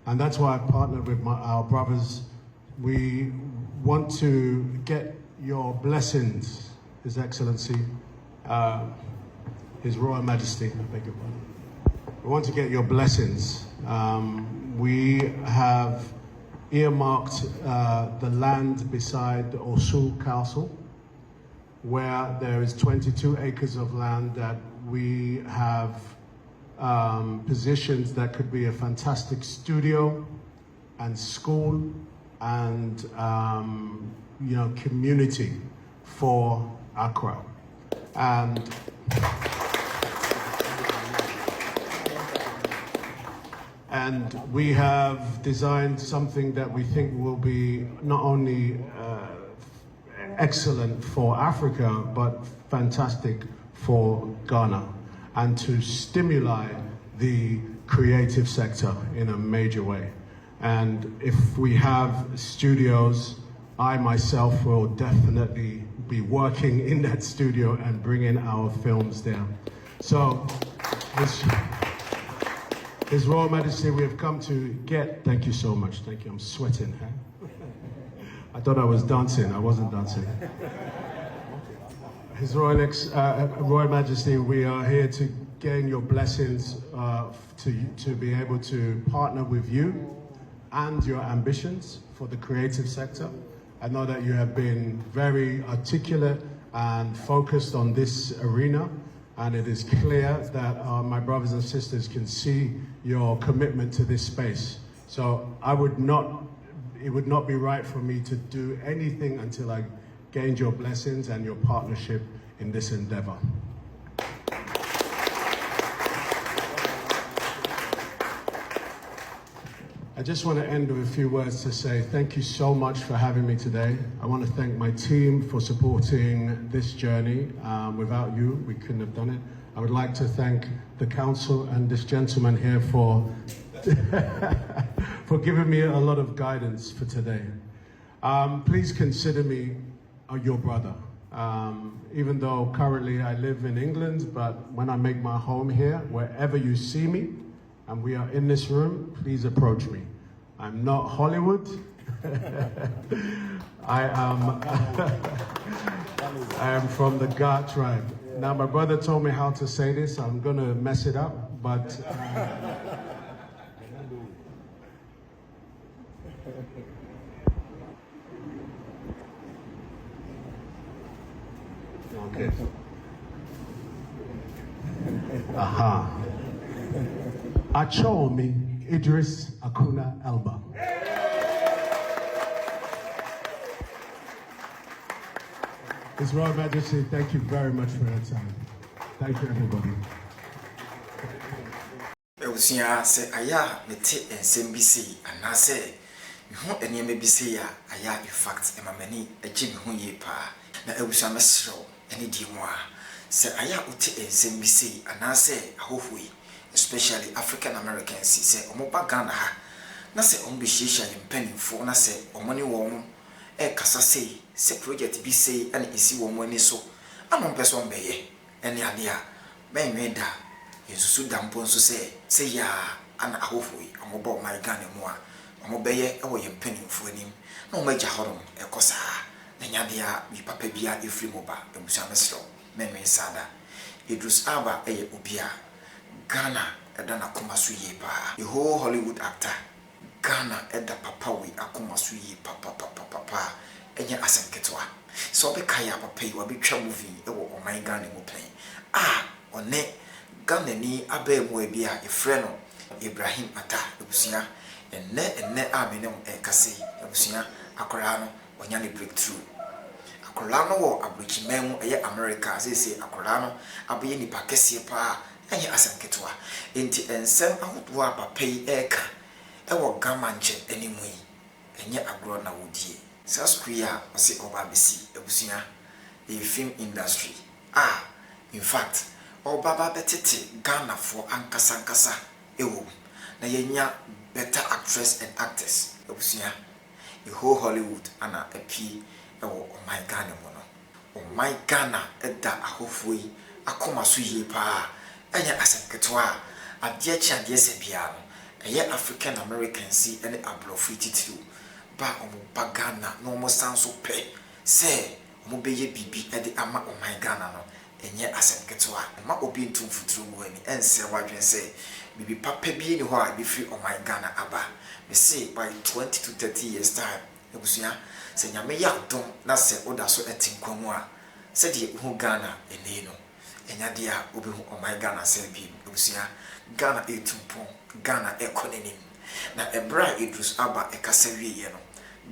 And that's why I partnered with our brothers. We want to get your blessings, His Excellency, His Royal Majesty, I beg your pardon. We want to get your blessings. We have earmarked the land beside Osu Castle, where there is 22 acres of land that we have positions that could be a fantastic studio and school and community for Accra. And we have designed something that we think will be not only excellent for Africa, but fantastic for Ghana, and to stimulate the creative sector in a major way. And if we have studios, I myself will definitely be working in that studio and bringing our films there. So, His Royal Majesty, we have come to get, thank you so much, thank you, I'm sweating. Huh? I thought I was dancing, I wasn't dancing. His Royal Majesty, we are here to gain your blessings to be able to partner with you and your ambitions for the creative sector. I know that you have been very articulate and focused on this arena, and it is clear that my brothers and sisters can see your commitment to this space. So it would not be right for me to do anything until I gained your blessings and your partnership in this endeavor. I just want to end with a few words to say thank you so much for having me today. I want to thank my team for supporting this journey. Without you, we couldn't have done it. I would like to thank the council and this gentleman here for for giving me a lot of guidance for today. Please consider me your brother. Even though currently I live in England, but when I make my home here, wherever you see me, and we are in this room, please approach me. I'm not Hollywood. I am from the Ga tribe. Now, my brother told me how to say this. I'm gonna mess it up, but okay. Aha. Achomi Idris Elba. His Royal Majesty, thank you very much for your time. Thank you, everybody. Eusia say aya mete ensem bi sei anase me ho eneme bi sei ya aya in fact e mamani agye me ho ye pa na eusia mesrew ene di mu a say aya uti ensem bi sei anase ahohoi especially African Americans say omo ba Ghana ha na say omo be hihia yempanimfo na say omo ne wo e kasa sei se project bi sei ane isi wo mo ani so anon person beye ene ade a ben weda yesusu dampo nso se ya ana ahofoi omo ba my Ghana mu a omo beye e wo yempanimfo anim na omo agya horom e kosa na nyade a bi papa bia efri mo ba ebusa mesro menwe sada Idris Elba eye obi a Ghana edana komasu ye pa the whole Hollywood actor Ghana eda papa we akomasu ye papa enye asenketwa so be kaya papa yi wabetwa movie ewo o my Ghana mu plan one Ghana ni abemu ebi a efre no Ibrahim ata ebusia enne amene kase ebusia akora no onya ne breakthrough akora no wo abrochiman eye America say akora no abaye ni pakese pa enye asenketwa enti ensem ahodo a papa yi eka ewo gamanche animu yi enye agro na wodie saskuya ose oba besi ebusia e film industry in fact obaba betete Ghana for ankasa ewo na yenya better actress and actors ebusia the whole Hollywood ana epi ewo my Ghana mo no my Ghana eda ahofoi akoma so yie pa enya asenketwa ade chia de se bia no ɛyɛ African Americans yi ɛne aborɔfo titiriw ba ɔmo ba Ghana na ɔmo san so pɛ sɛ ɔmo bɛyɛ biribi ɛde ama ɔman Ghana no ɛnyɛ asɛm ketewa ɛma obi ntu mfuturo mu ani ɛnsɛ wadwen sɛ bibi papa bi ni hɔ a bɛfiri ɔman Ghana aba me say by 20 to 30 years time ebusua sɛ nyame yɛ adom na sɛ oda so ɛte nkwa mu a sɛ deɛ uhu Ghana ɛnɛ no ɛnya deɛ a obihu ɔman Ghana sɛ bi ebusua Ghana etumpon Ghana ekonomy na ebra Idris Elba ekasa wiye no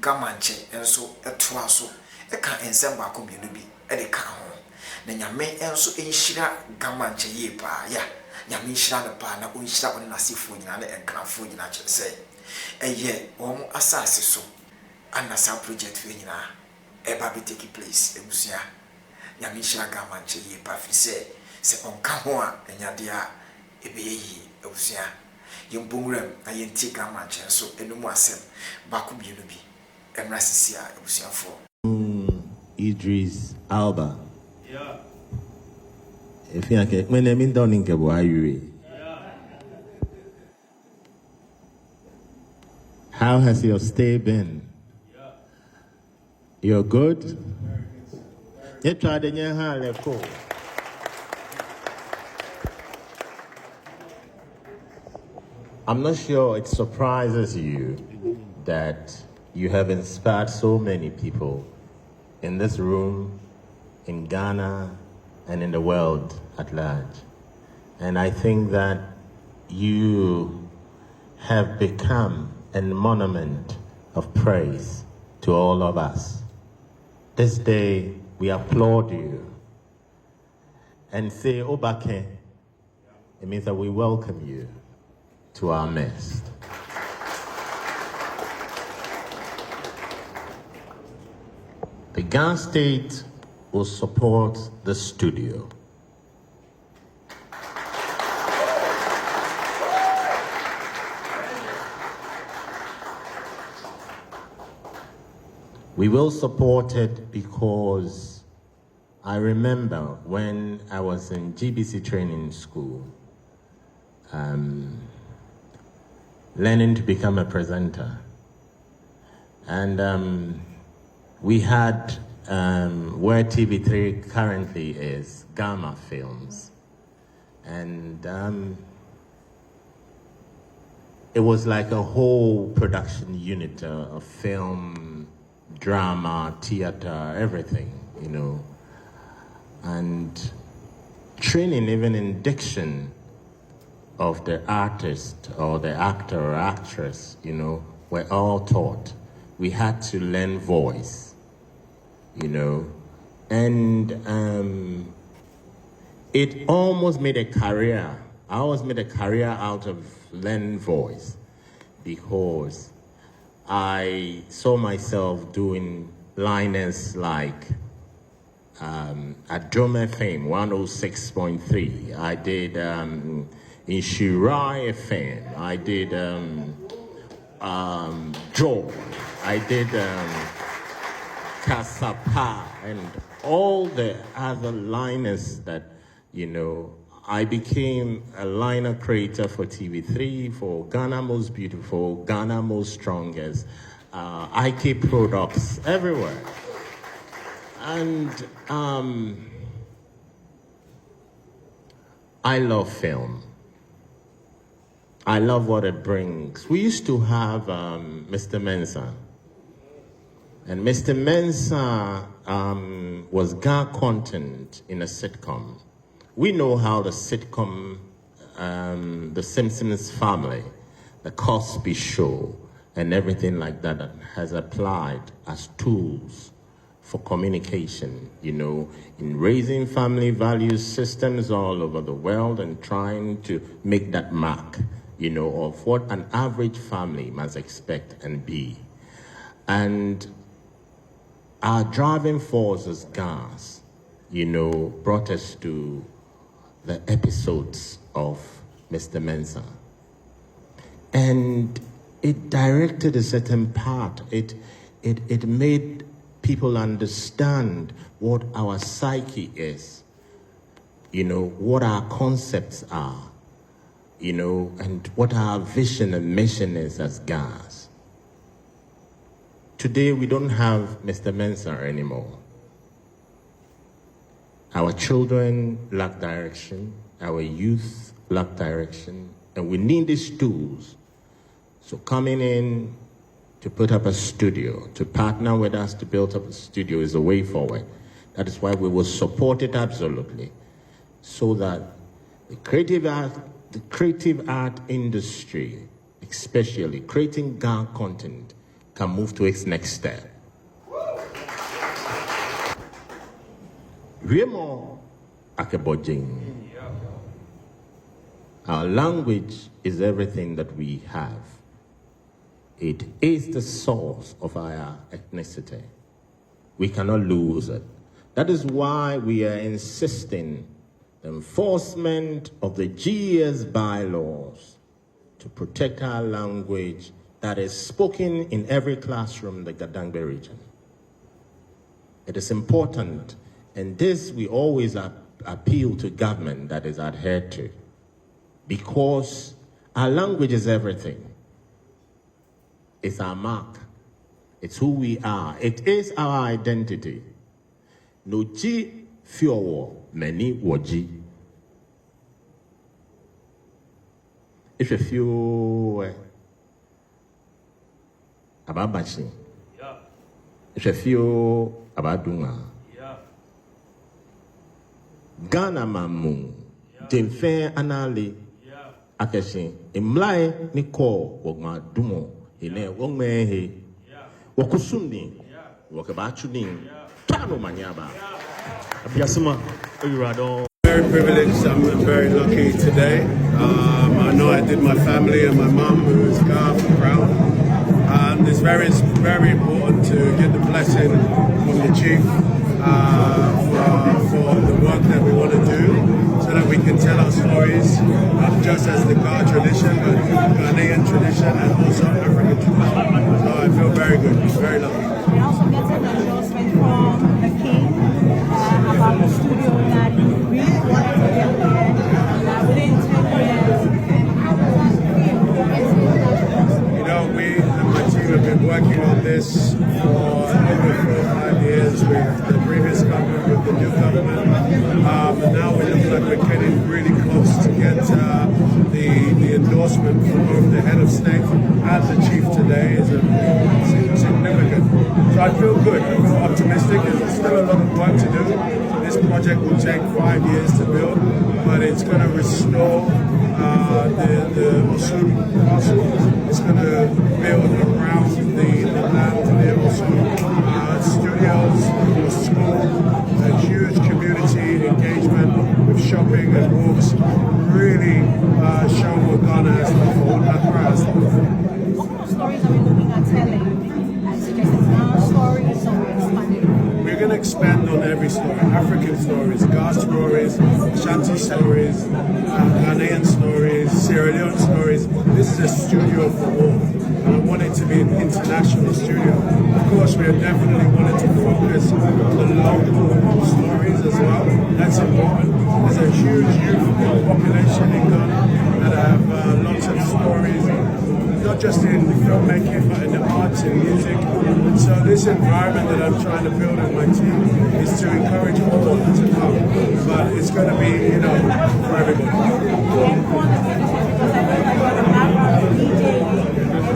gamanche enso etoa so eka ensem ba ko mienu bi e de ka ho na nyame enso enhyira gamanche ye pa ya nyame enhyira ne pa na onhyira on nasifo nyina na enkrafo nyina kye se eye omo asase so anasa project we nyina e ba be take place ebusia nyame enhyira gamanche ye pa fi se onka ho a enya de a ebe yi ebusia yembongram na yenti gamanche so enum asem ba ko bienu bi emra sisi a ebusia fo Idris Elba. Yeah. If you can, my name is Donning Kebuayuri. How has your stay been? Yeah. You're good? You tried in your hand, cool. I'm not sure it surprises you that you have inspired so many people in this room, in Ghana, and in the world at large. And I think that you have become a monument of praise to all of us. This day, we applaud you and say, Obake, it means that we welcome you to our midst. The Ghana state will support the studio. We will support it because I remember when I was in GBC training school, learning to become a presenter. And we had where TV3 currently is, Gamma Films. And it was like a whole production unit of film, drama, theater, everything, you know. And training even in diction of the artist or the actor or actress, you know, were all taught. We had to learn voice, you know, and it almost made a career. I almost made a career out of learning voice because I saw myself doing liners like at Drum FM 106.3. I did in Shirai FM. I did Joe. I did Kasapa and all the other liners that, you know, I became a liner creator for TV3, for Ghana Most Beautiful, Ghana Most Strongest, IK Products, everywhere. And I love film. I love what it brings. We used to have Mr. Mensah. And Mr. Mensah was Ghana content in a sitcom. We know how the sitcom, The Simpsons Family, The Cosby Show, and everything like that has applied as tools for communication, you know, in raising family value systems all over the world and trying to make that mark, you know, of what an average family must expect and be. And our driving force as Ghans, you know, brought us to the episodes of Mr. Mensah. And it directed a certain part. It made people understand what our psyche is, you know, what our concepts are, and what our vision and mission is as Ghas. Today, we don't have Mr. Mensah anymore. Our children lack direction, our youth lack direction, and we need these tools. So coming in to put up a studio, to partner with us to build up a studio is a way forward. That is why we will support it absolutely, so that the creative art industry, especially creating Ghana content, can move to its next step. Remo Akebojing. Our language is everything that we have. It is the source of our ethnicity. We cannot lose it. That is why we are insisting the enforcement of the GES bylaws to protect our language that is spoken in every classroom in the Gadangbe region. It is important, and this we always appeal to government that is adhered to, because our language is everything. It's our mark. It's who we are. It is our identity. No ji fiowo many woji. If you feel about Bachi, if you feel about Dunga, Ghana mamu, Jemfe anali, Akashi, Imlai Niko, Wogma Dumo, Ine Wongmehe, Wakusuni, Wakabachuni, Tano Manyaba. Very privileged, I'm very lucky today. I know I did my family and my mum, who is Ghana proud. And it's very important to get the blessing from the chief for the work that we want to do, so that we can tell our stories, not just as the Ghana tradition, but Ghanaian tradition and also African tradition. So I feel very good, very lucky. We also get an endorsement from the king about the studio that he really wanted to get there within 10 years. How does that feel? You know, we and my team have been working on this for over 4 or 5 years with the previous government, with the new government. And now we look like we're getting really close to get the endorsement from both the head of state and the chief today is significant. So I feel good, I feel optimistic. There's still a lot of work to do. This project will take 5 years to build, but it's going to restore the Osun parcel. It's going to build around the land near Osun, studios, a school, a huge community engagement with shopping and walks, really show what Ghana has to offer, what Accra has to offer. What kind of stories are we looking at telling? I suggested Ghana stories, or we're expanding? We're going to expand on every story. African stories, Ghana stories, Ashanti stories, Ghanaian stories, Sierra Leone stories. This is a studio for all. And I want it to be an international studio. Of course, we are definitely wanting to focus on the local stories as well. That's important. There's a huge youth population in Ghana that have lots of stories, not just in filmmaking, but in the arts and music. And so this environment that I'm trying to build with my team is to encourage all to come. But it's going to be, for everybody.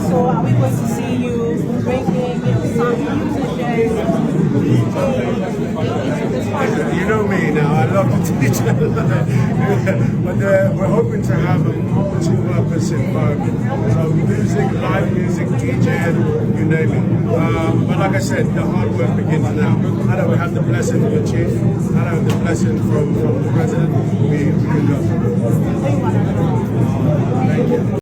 So are we going to see you bringing some musicians, You know me now, I love to teach. But we're hoping to have a multi-purpose environment. So music, live music, DJ, you name it. But like I said, the hard work begins now. Now that we have the blessing from the chief, now that we have the blessing from the president, we can go. Thank you.